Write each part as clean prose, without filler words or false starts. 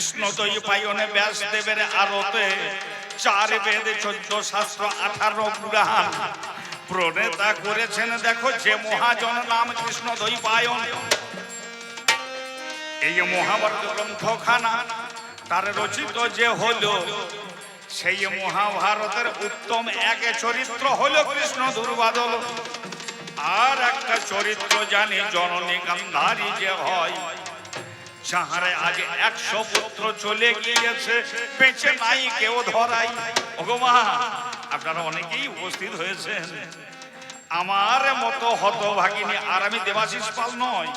কৃষ্ণ দ্বৈপায়নে ব্যাসদেবের আরতে 4 বেদ 14 শাস্ত্র 18 পুরাণ প্রণেতা করেছেন। দেখো যে মহাজন নাম কৃষ্ণ দ্বৈপায়ন, এই মহাভারত গ্রন্থখানা তার রচিত যে হলো, সেই মহাভারতের উত্তম এক চরিত্র হলো কৃষ্ণ দুর্বাদল। আর একটা চরিত্র জানি জননী গান্ধারী যে হয়, যাহারে আজ 100 পুত্র চলে গিয়েছে, বেঁচে নাই কেউ ধরাই। ভগবা আপনারা অনেকেই উপস্থিত হয়েছেন, আমার মতো হতভাগিনী। আর আমি দেবাশিস পাল নয়,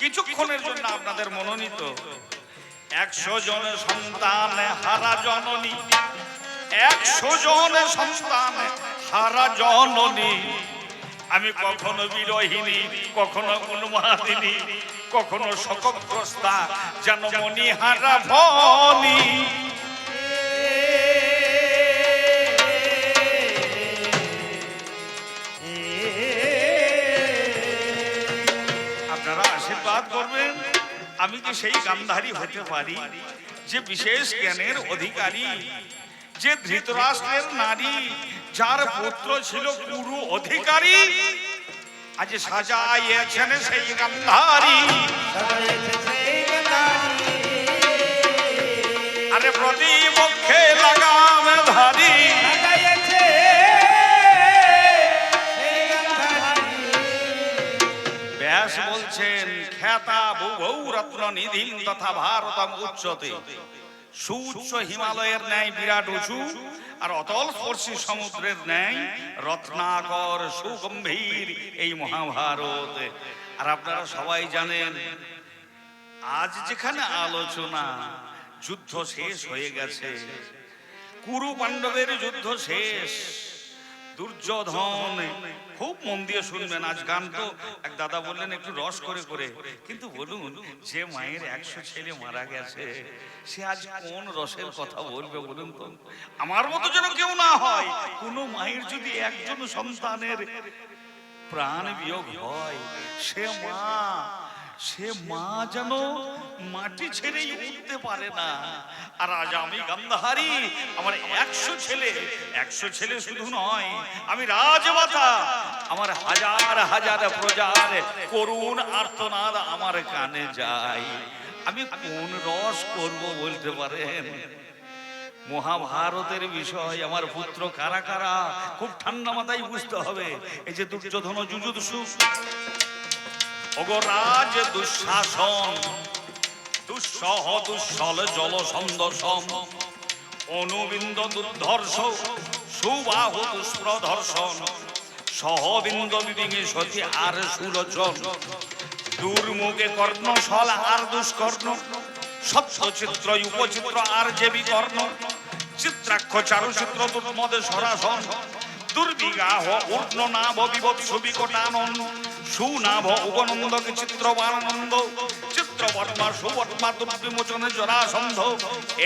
কিছুক্ষণের জন্য আপনাদের মনোনীত 100 জন সন্তান হারা জননী, 100 জন সন্তান হারা জননী। আমি কখনো বিরহিনী, কখনো উন্মাদিনী, কখনো শোকগ্রস্তা, যেন মণিহারা ভনী। আপনারা আশীর্বাদ করবেন, আমি কি সেই গান্ধারী হতে পারি যে বিশেষ জ্ঞানের অধিকারী, যে ধৃতরাষ্ট্রের নারী, যার পুত্র ছিল কুরু অধিকারী, আজ সাজাইয়েছেন সেই গান্ধারী। আরে প্রতিপক্ষে লাগাম ধারী, ব্যাস বলছেন খ্যাতা ভূভৌ রত্ন নিধি তথা ভারতম উচ্চতে। সুউচ্চ হিমালয়ের ন্যায় বিরাট উঁচু, আর অতল স্পর্শী সমুদ্রের ন্যায় রত্নাকর সুগম্ভীর এই মহাভারত। আর আপনারা সবাই জানেন, আজ যেখানে আলোচনা, যুদ্ধ শেষ হয়ে গেছে, কুরু পাণ্ডবের যুদ্ধ শেষ। দুর্যোধন, খুব মন দিয়ে শুনবেন, আজ গান তো এক দাদা বললেন একটু রস করে করে, কিন্তু বলুন যে মায়ের 100 ছেলে মারা গেছে, সে আজ কোন রসের কথা বলবে বলুন তো? আমার মতো যেন কেউ না হয়, কোন মায়ের যদি একজন সন্তানের প্রাণ বিয়োগ হয়, সে মা যেন মাটি ছেড়েই উঠতে পারে না। আর আজ আমি গান্ধারী, আমার 100 ছেলে শুধু নয়, আমি রাজমাতা, আমার হাজার হাজার প্রজার করুণ আর্তনাদ আমার কানে যায়। আমি কোন রস করব বলতে পারেন? মহাভারতের বিষয় আমার পুত্র কারা কারা, খুব ঠান্ডা মাথায় বুঝতে হবে। এই যে দুর্যোধন যুযুৎসু, অগরাজ দুঃশাসন, দুঃসহ দুঃসল জলসন্দসম, অনুবিন্দ দুর্ধর্ষ সুবাহু দুষ্প্রদর্শন, সহবিন্দ বিবিঙ্গে সতী আর সুলোচন, দুর্মুখে কর্ণশল আর দুষ্কর্ণ, সত্যচিত্র উপচিত্র আর যে বিকর্ণ, চিত্রাক্ষ চারুচিত্র দুর্মদে সরাসন, দুর্বিগাহ উর্ণ নাভ বিভৎসু বিকটানন, সুনাভ উপনন্দক চিত্রবানন্দ, চিত্রবর্মা সুবর্মা দুর্বিমোচনে জরাসন্ধ।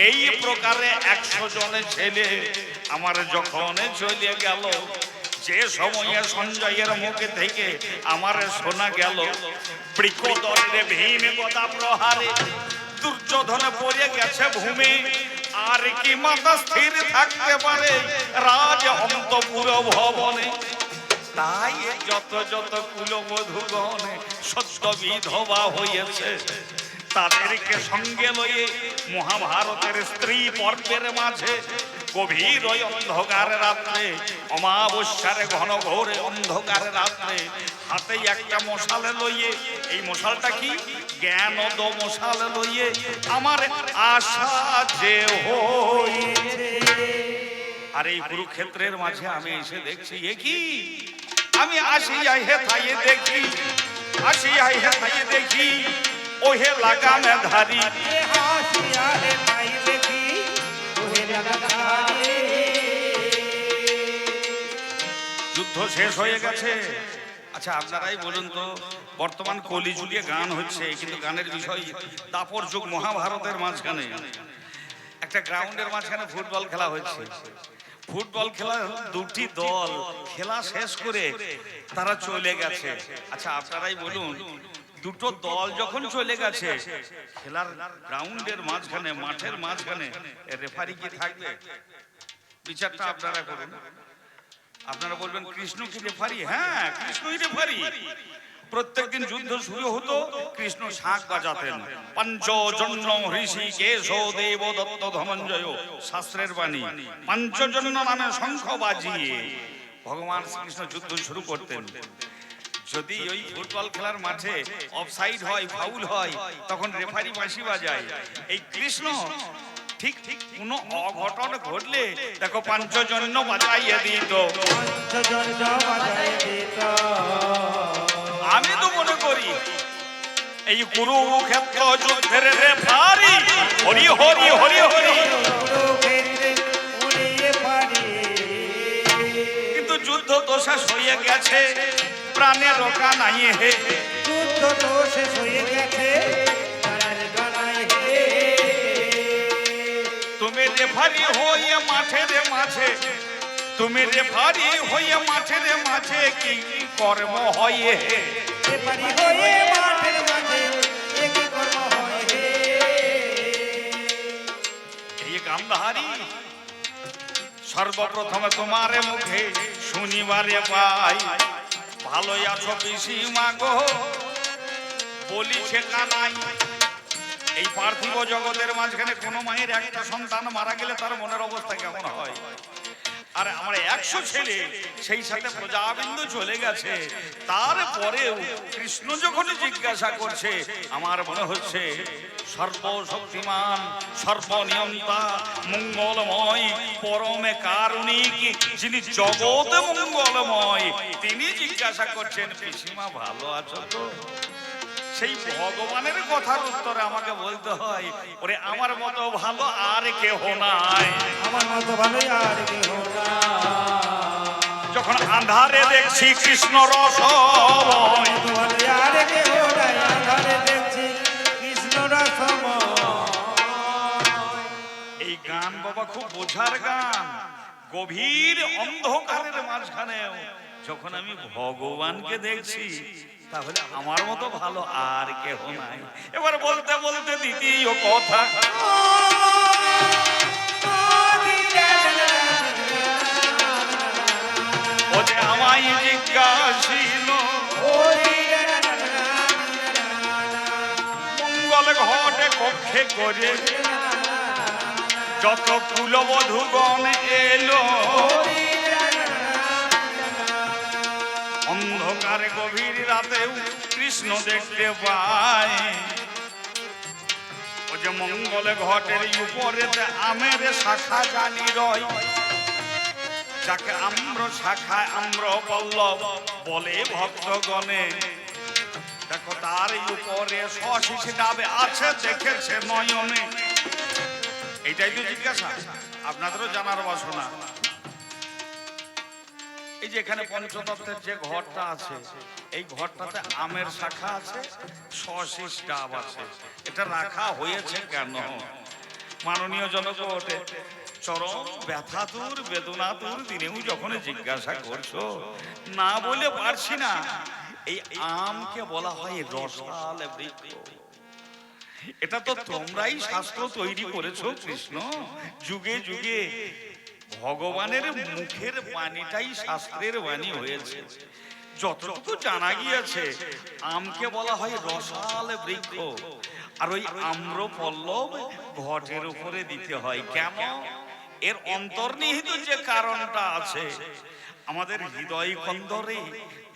এই প্রকারে 100 জনের ছেলে আমার যখন চলে গেল, যে সময়ে সঞ্জয়ের মুখে থেকে আমার শোনা গেল বৃকোদরে ভীম গদা প্রহারে, দুর্যোধন পড়ে গেছে ভূমি, আর কি মাথা স্থির থাকতে পারে রাজ অন্তপুর ভবনে। তাই যত যত কুলবধূগণ সদ্য বিধবা হয়েছে, তাদেরকে সঙ্গে লয়ে মহাভারতের স্ত্রী পর্বের মাঝে গভীর ওই অন্ধকার রাত্রে, অমাবস্যার ঘন ঘোর অন্ধকার রাত্রে, হাতে একটা মশালে লইয়ে, এই মশালটা কি জ্ঞানদ মশাল লইয়ে আমার আশা যে হইছে। আর এই কুরুক্ষেত্রের মাঝে আমি এসে দেখছি, এ কি আমি আসিয়া হেথায়ে দেখি, আসিয়া হেথায়ে দেখি ওহে লাগামে ধারি, আসিয়া হেথায়ে দেখি ওহে লাগামে ধারি। যুদ্ধ শেষ হয়ে গেছে। আচ্ছা আপনারাই বলুন তো, বর্তমান কলি যুগে গান হচ্ছে, কিন্তু গানের বিষয় দাপর যুগ। মহাভারতের মাঝখানে একটা গ্রাউন্ডের মাঝখানে ফুটবল খেলা হচ্ছে। ফুটবল খেলা, দুটি দল খেলা শেষ করে তারা চলে গেছে। আচ্ছা আপনারাই বলুন, দুটো দল যখন চলে গেছে, খেলার গ্রাউন্ডের মাঝখানে, মাঠের মাঝখানে রেফারি কি থাকবে? বিচারটা আপনারা করুন। আপনারা বলবেন কৃষ্ণ কি রেফারি? হ্যাঁ, কৃষ্ণই রেফারি। প্রত্যেকদিন যুদ্ধ শুরু হতো, কৃষ্ণ শাঁখ বাজাতেন। পঞ্চজন্য ঋষিকেশ দেব দত্ত ধনঞ্জয়, শাস্ত্রের বাণী। পঞ্চজন্য নামে শঙ্খ বাজিয়ে ভগবান শ্রীকৃষ্ণ যুদ্ধ শুরু করতেন। যদি ওই ফুটবল খেলার মাঠে অফসাইড হয়, ফাউল হয়, তখন রেফারি বাঁশি বাজায়। এই কৃষ্ণ ঠিক ঠিক কোন অঘটন ঘটলে দেখো পঞ্চজন্য বাজাইয়ে দিত। আমি তো মনে করি এই কুরুক্ষেত্র যুদ্ধের রেফারি হরি হরি হরি হরি, কিন্তু যুদ্ধ তো শেষ হয়ে গেছে, প্রাণে রক্ষা নাই হে। যুদ্ধ তো শেষ হয়ে গেছে, তুমি রেফারি হয়ে মাঠের মাঝে, তুমি রেফারি হয়ে মাঠের মাঝে কি কর্ম হয় হে? রেফারি হয়ে মাঠের মাঝে কি কর্ম হয় হে? এই গান্ধারী সর্বপ্রথমে তোমার মুখে শুনিবারে পাই, ভালোই আছো পিসিমা গো, বলিছে কানাই। এই পার্থিব জগতের মাঝখানে কোনো মায়ের একটা সন্তান মারা গেলে তার মনের অবস্থা কেমন হয়? আর আমার 100 ছেলে, সেই সাথে প্রজাবিন্দু চলে গেছে, তারপরেও কৃষ্ণ যখন জিজ্ঞাসা করছে, আমার মনে হচ্ছে সর্বশক্তিমান, সর্বনিয়ন্তা, মঙ্গলময়, পরমে কারুণিক, যিনি জগৎ মঙ্গলময়, তিনি জিজ্ঞাসা করছেন পিসিমা ভালো আছো তো? সেই ভগবানের কথার উত্তরে আমাকে বলতে হয়, ওরে আমার মতো ভালো আর কেহ নাই, আমার মতো ভালো আর কেহ নাই। যখন আন্ধারে দেখছি কৃষ্ণ রস, আর কেহ নাই, আন্ধারে দেখছি কৃষ্ণ রসময়। এই গান বাবা খুব বোঝার গান। গভীর অন্ধকারের মাঝখানে যখন আমি ভগবানকে দেখছি, তাহলে আমার মতো ভালো আর কেহ নাই। এবার বলতে বলতে দ্বিতীয় কথা, ও যে আমায় জিজ্ঞাসিল মঙ্গল ঘটে কক্ষে করে, যত কুলবধূগণ এলো, অন্ধকার গভীর রাতেও কৃষ্ণ দেখতে পায়। ও যে মঙ্গলে ঘটের উপরেতে আমের শাখা জানি রয়, যাকে আম্র শাখায় আম্র পল্লব বলে ভক্তগণে। দেখো তার উপরে শশী ডাবে আছে, দেখেছে নয়নে। এইটাই তো জিজ্ঞাসা, আপনাদেরও জানার বাসনা। এই যে এখানে পঞ্চতত্ত্বের যে ঘরটা আছে, এই ঘরটাতে আমের শাখা আছে, শশীষ ডাব আছে। এটা রাখা হয়েছে কেন? মাননীয় জনকোটে চরম ব্যথাতুর বেদনাতুর দিনেও যখন জিজ্ঞাসা করছো, না বলে পারছি না। এই আমকে বলা হয় রসাল বৃক্ষ। এটা তো তোমরাই শাস্ত্র তৈরি করেছো কৃষ্ণ, যুগে যুগে ভগবানের মুখের বাণীটাই শাস্ত্রের বাণী হয়েছে। যতটুকু জানা গিয়েছে, আমকে বলা হয় রসাল বৃক্ষ, আর ওই আম্র পল্লব ঘটের উপরে দিতে হয় কেন? এর অন্তর্নিহিত যে কারণটা আছে, আমাদের হৃদয় কন্দরে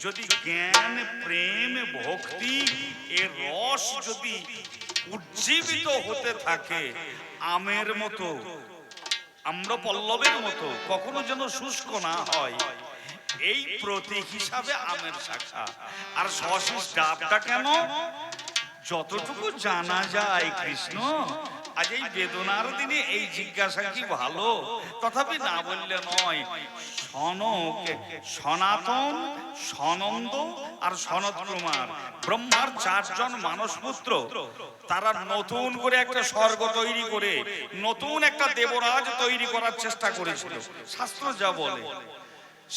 যদি জ্ঞান, প্রেম, ভক্তি এর রস যদি উজ্জীবিত হতে থাকে, আমের মতো, আম্র পল্লবের মতো, কখনো যেন শুষ্ক না হয়, এই প্রতীক হিসাবে আমের শাখা। আর শশীষ ডাবটা কেন? যতটুকু জানা যায় কৃষ্ণ আজ এই বেদনার দিনে এই জিজ্ঞাসা কি ভালো? তথাপি না বললে নয়। সনক, সনাতন, সনন্দ আর সনত কুমার, ব্রহ্মার 4 জন মানসপুত্র, তারা নতুন করে একটা স্বর্গ তৈরি করে নতুন একটা দেবরাজ তৈরি করার চেষ্টা করেছিল। শাস্ত্র যা বলে,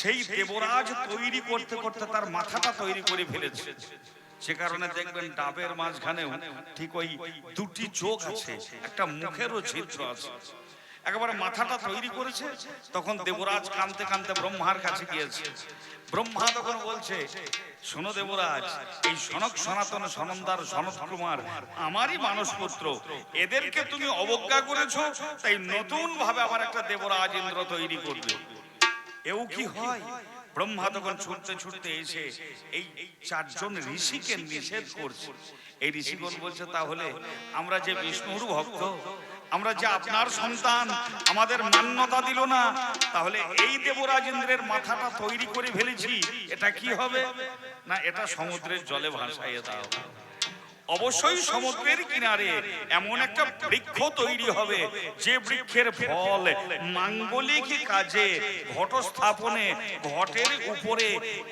সেই দেবরাজ তৈরি করতে করতে তার মাথাটা তৈরি করে ফেলেছে। সে কারণে দেখবেন ডাবের মাঝখানেও ঠিক ওই দুটি চোখ আছে, একটা মুখেরও ছিদ্র আছে। একেবারে মাথাটা তৈরি করেছে। তখন দেবরাজ কাঁদতে কাঁদতে ব্রহ্মার কাছে গিয়েছে। ব্রহ্মা তখন বলছে, শোনো দেবরাজ, এই সনক সনাতন সনন্দার সনত কুমার আমারই মানস পুত্র, এদেরকে তুমি অবজ্ঞা করেছো, তাই নতুন ভাবে আবার একটা দেবরাজ ইন্দ্র তৈরি করবে। এও কি হয়? ব্রহ্মা তখন ছুটতে ছুটতে এসে এই চারজন ঋষিকে নিষেধ করছে। এই ঋষিগণ বলছে, তাহলে আমরা যে বিষ্ণুর ভক্ত, আমরা যে আপনার সন্তান, আমাদের মান্যতা দিল না, তাহলে এই দেবরাজ ইন্দ্রের মাথাটা তৈরি করে ফেলেছি, এটা কি হবে? না, এটা সমুদ্রের জলে ভাসাইয়ে দাও। অবশ্যই সমুদ্রের কিনারে এমন একটা বৃক্ষ তৈরি হবে, যে বৃক্ষের ফল মাঙ্গলিক কাজে ঘট স্থাপনে ঘটের উপরে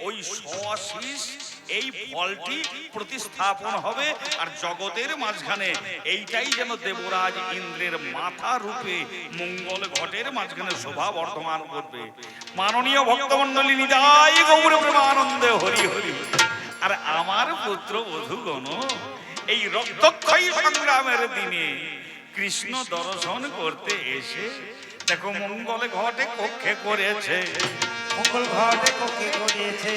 ওই সশীষ এই ফলটি প্রতিস্থাপন হবে, আর জগতের মাঝখানে এইটাই যেন দেবরাজ ইন্দ্রের মাথা রূপে মঙ্গল ঘটের মাঝখানে শোভা বর্ধমান করবে। মাননীয় ভক্তমণ্ডলী, নিতাই গৌর প্রেমানন্দে হরি হরি। আর আমার পুত্র বধূগণ, এই রক্তক্ষয়ী সংগ্রামের দিনে কৃষ্ণ দর্শন করতে এসে দেখো মঙ্গল ঘটে কক্ষে করেছে, মঙ্গল ঘটে কক্ষে করেছে।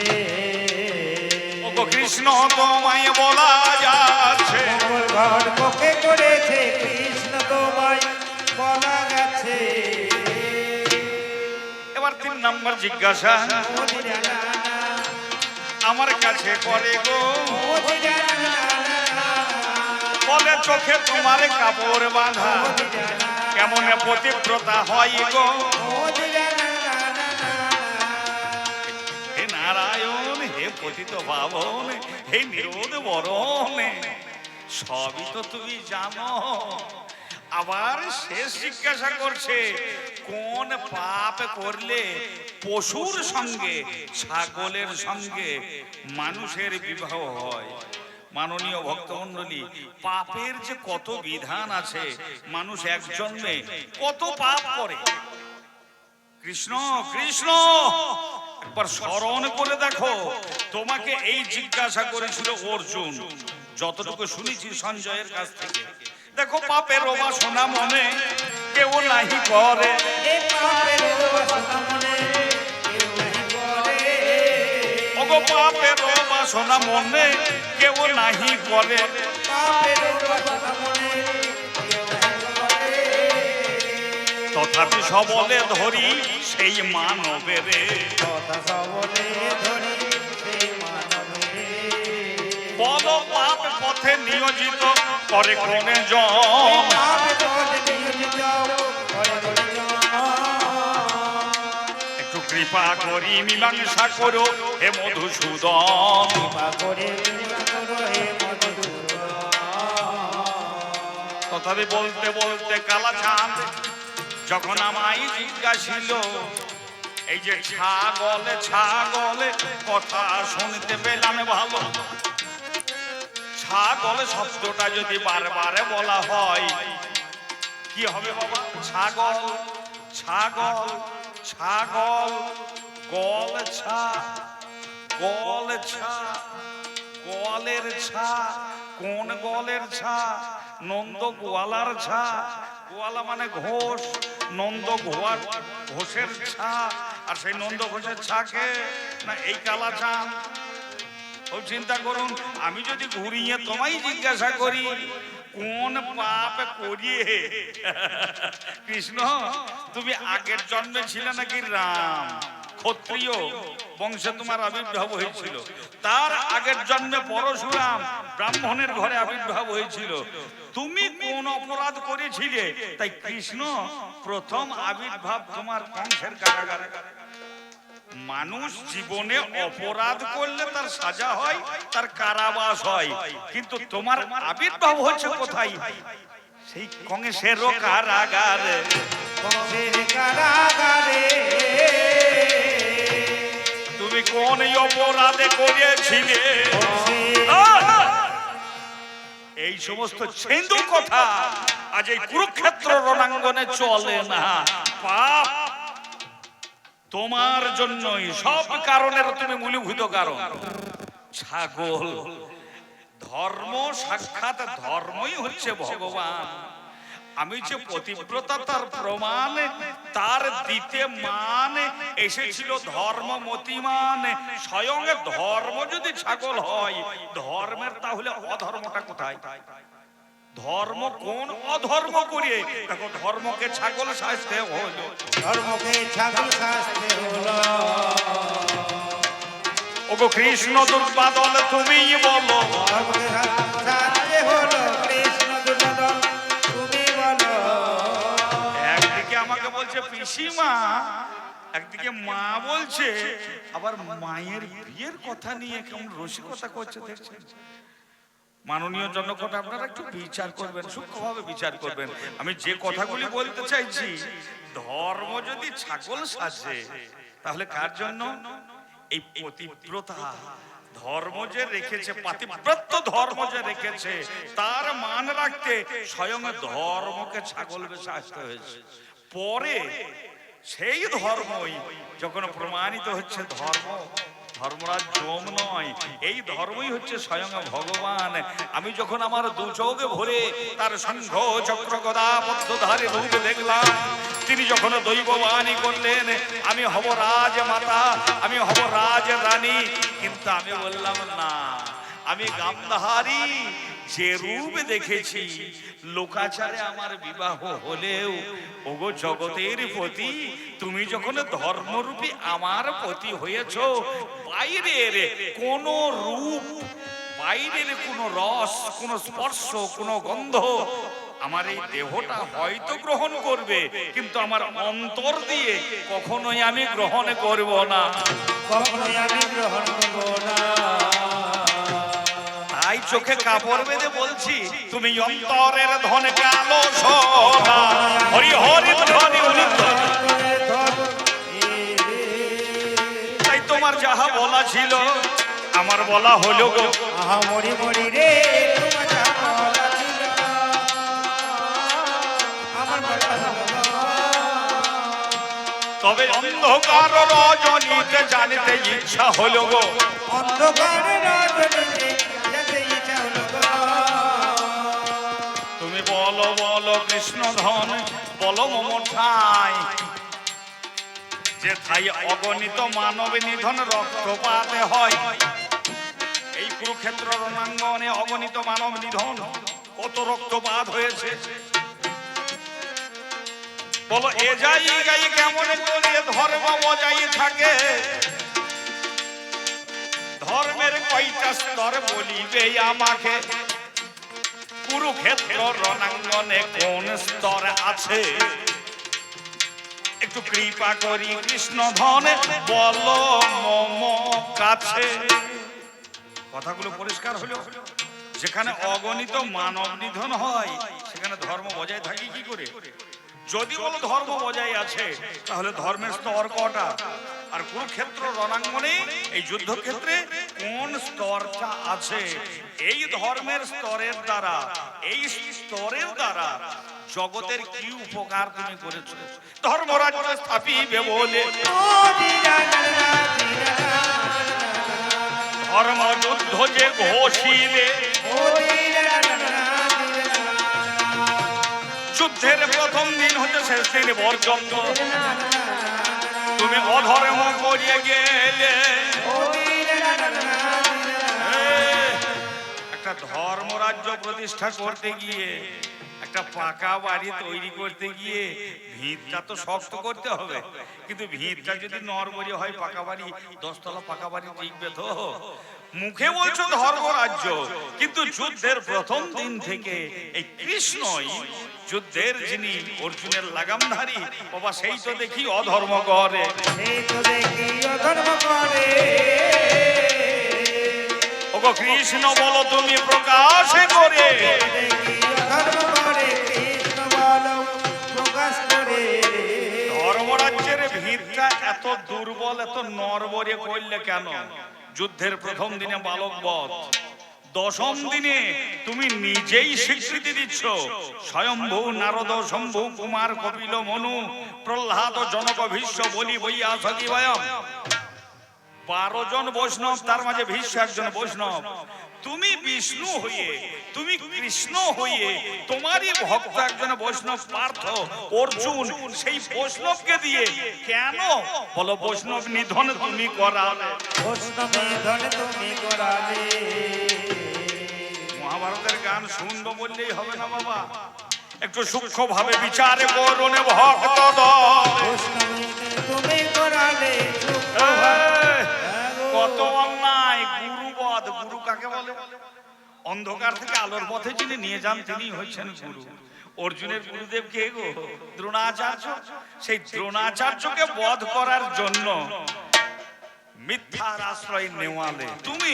ওগো কৃষ্ণ তোমায় বলা যাচ্ছে, মঙ্গল ঘট কক্ষে করেছে, কৃষ্ণ তোমায় বলা গেছে। এবার 3 নম্বর জিজ্ঞাসা মোদি জানা না, আমার কাছে করে গো, মোদি জানা না, বলে চোখে তোমার কাপড় বাঁধা, মোদি জানা, কেমন পতিব্রতা হয় গো। মোদি জানা না, হে নারায়ণ, হে পতিত পাবন, হে নিরোধ বরণ, সবই তো তুমি জানো। আবার শেষ জিজ্ঞাসা করছে, কোন পাপ করলে পশুর সঙ্গে ছাগলের সঙ্গে মানুষের বিবাহ হয়? মাননীয় ভক্তমণ্ডলী, পাপের যে কত বিধান আছে, মানুষ এক জন্মে কত পাপ করে। কৃষ্ণ কৃষ্ণ একবার স্মরণ করে দেখো, তোমাকে এই জিজ্ঞাসা করেছিল অর্জুন, যতটুকু শুনেছি সঞ্জয়ের কাছ থেকে। দেখো, পাপের বাসনা মনে কেউ নাহি করে, এ পাপের বাসনা মনে কেউ নাহি করে। ওগো পাপের বাসনা মনে কেউ নাহি করে, পাপের বাসনা মনে কেউ নাহি করে। তথাপি সবলে ধরি সেই মানবের, কথা সবলে ধরি সেই মানবে। বল পাপ পথে নিয়োজিত করে কোনে জন, পাপে পথে নিয়োজিত করে করে জন। একটু কৃপা করি মীমাংসা করো হে মধুসূদন। কৃপা করে কৃপা করো হে মধুসূদন। তথাপি বলতে বলতে কালাচাঁদ যখন আমায় জিজ্ঞাসিল, এই যে ছাগলে ছাগলে কথা শুনতে পেলাম ভালো, ছাগল শব্দটা যদি বারবার বলা হয় কি হবে বাবা? ছাগল ছাগল ছাগল, গল ছা গল ছা, গোয়ালের ছা, কোন গোয়ালের ছা? নন্দ গোয়ালার ছা, গোয়ালা মানে ঘোষ, নন্দ ঘোয়ার ঘোষের ছা, আর সেই নন্দ ঘোষের ছাকে না এই কালাচাঁদ। ও চিন্তা করুন, আমি যদি ঘুরিয়ে তোমায় জিজ্ঞাসা করি কোন পাপ করিয়ে কৃষ্ণ তুমি আগের জন্মে ছিলে নাকি রাম, ক্ষত্রিয় বংশে তোমার আবির্ভাব হয়েছিল, তার আগের জন্মে পরশুরাম ব্রাহ্মণের ঘরে আবির্ভাব হয়েছিল, তুমি কোন অপরাধ করেছিলে তাই কৃষ্ণ প্রথম আবির্ভাব তোমার কংসের কারাগারে? মানুষ জীবনে অপরাধ করলে তার সাজা হয়, তার কারাবাস হয়, কিন্তু তোমার আবির্ভাব হচ্ছে কোথায়? সেই কংসের কারাগারে। কংসের কারাগারে। তুমি কোন অপরাধে করিয়েছিলে? এই সমস্ত ছেন্দু কথা আজ এই কুরুক্ষেত্র রণাঙ্গনে চলে না। পাপ তোমার জন্যই, সব কারণের তুমি মূলীভূত কারণ। ছাগল ধর্ম সাক্ষাৎ ধর্মই হচ্ছে ভগবান। আমি যে পতিব্রতা তার প্রমাণ, তার দিতে মান এসেছিল ধর্ম মতিমান। স্বয়ং ধর্ম যদি ছাগল হয়, ধর্মের তাহলে অধর্মটা কোথায়? ধর্ম কোন অধর্ম করে? দেখো, ধর্মকে ছাগল সাজতে হলো, ধর্মকে ছাগল সাজতে হলো। ওগো কৃষ্ণ দুর্বাদল তুমি বলো, ধর্মকে সাজতে হলো, কৃষ্ণ দুর্বাদল তুমি বলো। একদিকে আমাকে বলছে পিসিমা, একদিকে মা বলছে, আবার মায়ের বিয়ের কথা নিয়ে কেমন রসিকতা করছে দেখছেন। মাননীয় জনগণ, আপনারা একটু বিচার করবেন, সূক্ষ্মভাবে বিচার করবেন। আমি যে কথাগুলি বলতে চাইছি, ধর্ম যদি ছাগল সাজে তাহলে কার জন্য? এই পতিব্রতা ধর্ম যে রেখেছে, পাতিব্রত্য ধর্ম যে রেখেছে, তার মান রাখতে স্বয়ং ধর্মকে ছাগল বেশে আসতে হয়েছে। পরে সেই ধর্মই যখন প্রমাণিত হচ্ছে ধর্ম, ধর্মরাজ জম নয়, এই ধর্মই হচ্ছে স্বয়ং ভগবান। আমি যখন আমার দু চোখে ভরে তার শঙ্খ চক্র গদা পদ্মধারী রূপ দেখলাম, তিনি যখন দৈববাণী করলেন আমি হব রাজ মাতা, আমি হব রাজ রানী, কিন্তু আমি বললাম না, আমি গান্ধারী। যে রূপ দেখেছি, লোকাচারে আমার বিবাহ হলেও ওগো জগতের পতি, তুমি যখন ধর্মরূপী আমার পতি হয়েছ, বাইরের কোন রূপ, বাইরের কোন রস, কোন স্পর্শ, কোন গন্ধ আমার এই দেহটা হয়তো গ্রহণ করবে, কিন্তু আমার অন্তর দিয়ে কখনোই আমি গ্রহণ করব না, কখনোই আমি গ্রহণ করব না। তাই চোখে কাপড় বেঁধে বলছি, তুমি অন্তরের ধনে কালো সোনা, হরি হরি ধ্বনি উলুধ্বনি। তাই তোমার যাহা বলা ছিল আমার বলা হলো গো, আহা মরি মরি রে, তোমার যা বলা ছিল আমার বলা হলো গো। তবে অন্ধকার রজনীতে জানিতে ইচ্ছা হলো গো, অন্ধকারে রজনীতে যেতে ইচ্ছা হলো গো। তুমি বলো বলো কৃষ্ণ ধন, বলো মম ঠাই, যে ঠাই অগণিত মানব নিধন রক্তপাতে হয়। এই কুরুক্ষেত্র রণাঙ্গনে অগণিত মানব নিধন, কত রক্তপাত হয়েছে। বলো এ যাই গাই কেমন করে ধর্ম বজাই থাকে, ধর্মের কয়টা স্তর বলিবে আমাকে, কুরুক্ষেত্র রণাঙ্গনে কোন স্তর আছে, একটু কৃপা করি কৃষ্ণ ধনে বলো মম কাছে। কথাগুলো পরিষ্কার হলো? যেখানে অগণিত মানব নিধন হয়, সেখানে ধর্ম বজায় থাকে কি করে? যদি বলো ধর্ম বজায় আছে, তাহলে ধর্মের স্তর কটা? আর কুরুক্ষেত্র রণাঙ্গনে এই যুদ্ধক্ষেত্রে কোন স্তরটা আছে? এই ধর্মের স্তরের দ্বারা, এই স্তরের দ্বারা জগতের কি উপকার তুমি করেছো? ধর্মরাজ্য স্থাপিবে বলে ধর্ম যুদ্ধ যে ঘোষিলে, যুদ্ধের প্রথম দিন হতে শেষ দিন পর্যন্ত তুমি অধর্ম করিয়ে গেলে। একটা ধর্মরাজ্য প্রতিষ্ঠা করতে গিয়ে, একটা পাকা বাড়ি তৈরি করতে গিয়ে ভিতটা তো শক্ত করতে হবে, কিন্তু ভিতটা যদি নরবরি হয়, পাকা বাড়ি, 10 তলা পাকা বাড়ি টিকবে তো? মুখে বলছো ধর্মরাজ্য, কিন্তু যুদ্ধের প্রথম দিন থেকে এই কৃষ্ণই যুদ্ধের যিনি অর্জুনের লাগামধারী, বাবা সেই তো দেখি অধর্ম করে, সেই তো দেখি অধর্ম করে। ওগো কৃষ্ণ বলো তুমি প্রকাশ করে, দেখি অধর্ম করে, কৃষ্ণ বলো প্রকাশ করে। ধর্মরাজ্যের ভিতটা এত দুর্বল, এত নরবরে করলে কেন? যুদ্ধের প্রথম দিনে বালক বধ, দশম দিনে তুমি নিজেই স্বীকৃতি দিচ্ছ, স্বয়ম্ভু নারদ শম্ভু কুমার কপিল মনু প্রহ্লাদ জনক ভীষ্ম বলি বইয়া সখী বয়ম, 12 জন বৈষ্ণব, তার মাঝে ভীষ্ম একজন বৈষ্ণব। তুমি বিষ্ণু হয়ে, তুমি কৃষ্ণ হয়ে, তোমারই ভক্ত একজন বৈষ্ণব পার্থ অর্জুন, সেই বৈষ্ণবকে দিয়ে কেন বলো বৈষ্ণব নিধন তুমি করালে? বৈষ্ণব নিধন তুমি করালে। মহাভারতের গান শুনবো বললেই হবে না বাবা, একটু সূক্ষ্ম ভাবে বিচার করুন ভক্ত দল। বৈষ্ণব নিধন তুমি করালে। কত অন্যায়, গুরুবধ। গুরু কাকে বলে? অন্ধকার থেকে আলোর পথে যিনি নিয়ে যান তিনি হচ্ছেন গুরু। অর্জুনের গুরুদেব কে গো? দ্রোণাচার্য। সেই দ্রোণাচার্যকে বধ করার জন্য মিথ্যার আশ্রয় নেওয়ালে তুমি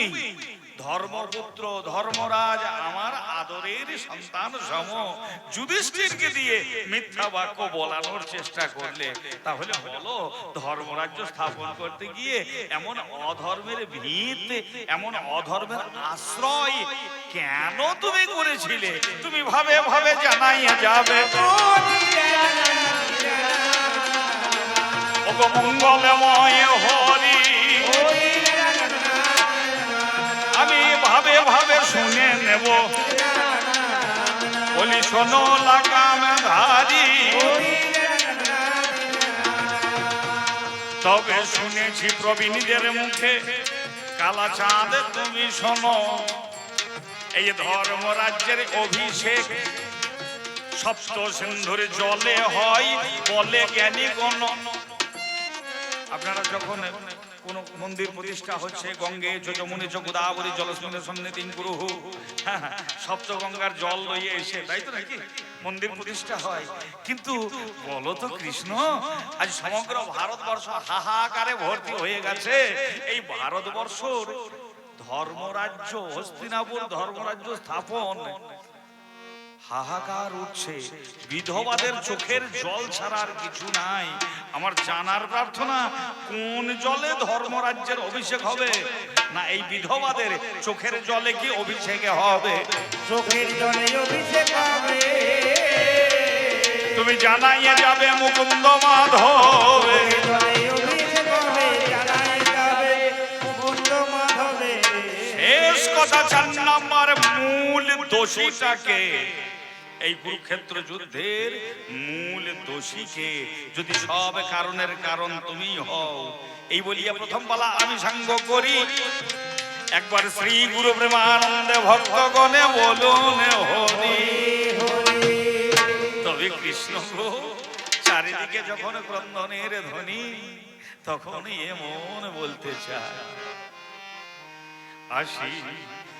ধর্মপুত্র ধর্মরাজ আমার আদরের সন্তান সম যুধিষ্ঠিরকে দিয়ে মিথ্যা বাক্য বলানোর চেষ্টা করলে। তাহলে বলো ধর্মরাজ্য স্থাপন করতে গিয়ে এমন অধর্মের ভিত, এমন অধর্মের আশ্রয় কেন তুমি করেছিলে? তুমি ভাবে ভাবে জানাইয়া যাবে ওগো মঙ্গলময় হরি। আমি ভাবে ভাবে শুনে নেব, বলি শোনো লাগাম ধারি। তবে শুনেছি প্রবীণীদের মুখে কালা চাঁদ তুমি শোনো, এই ধর্মরাজ্যের অভিষেক সপ্ত সিন্ধুর জলে হয় বলে জ্ঞানী গণ। আপনারা যখন কোন মন্দির প্রতিষ্ঠা হচ্ছে, গঙ্গে যমুনে চ গোদাবরী জলস্মিনে সন্নিধিং গুরুহু, সপ্ত গঙ্গার জল লইয়ে এসে, তাই তো নাকি মন্দির প্রতিষ্ঠা হয়। কিন্তু বলো তো কৃষ্ণ, আজ সমগ্র ভারতবর্ষ হাহাকারে ভর্তি হয়ে গেছে। এই ভারতবর্ষর ধর্মরাজ্য হস্তিনাপুর ধর্মরাজ্য স্থাপন হাহাকার উঠছে, বিধবাদের চোখের জল ছাড়া আর কিছু নাই। আমার জানার প্রার্থনা, কোন জলে ধর্মরাজ্যের অভিষেক হবে? না এই বিধবাদের চোখের জলে কি অভিষেকে হবে? চোখের জলে অভিষেক হবে। তুমি জানাইয়ে যাবে মুকুন্দ মাধব, শেষ কথা 4 নম্বর মূল দোষীটাকে, এই কুরুক্ষেত্র যুদ্ধের মূল দোষীকে যদি সব কারণের কারণ তুমি হও, এই বলিয়া প্রথম পালা আমি সাঙ্গ করি। একবার শ্রী গুরু প্রেমানন্দে ভক্তগণে বলুন হরি হরি। তবে কৃষ্ণ গো, চারিদিকে যখন ক্রন্দনের ধ্বনি, তখন এমন বলতে চায় আসি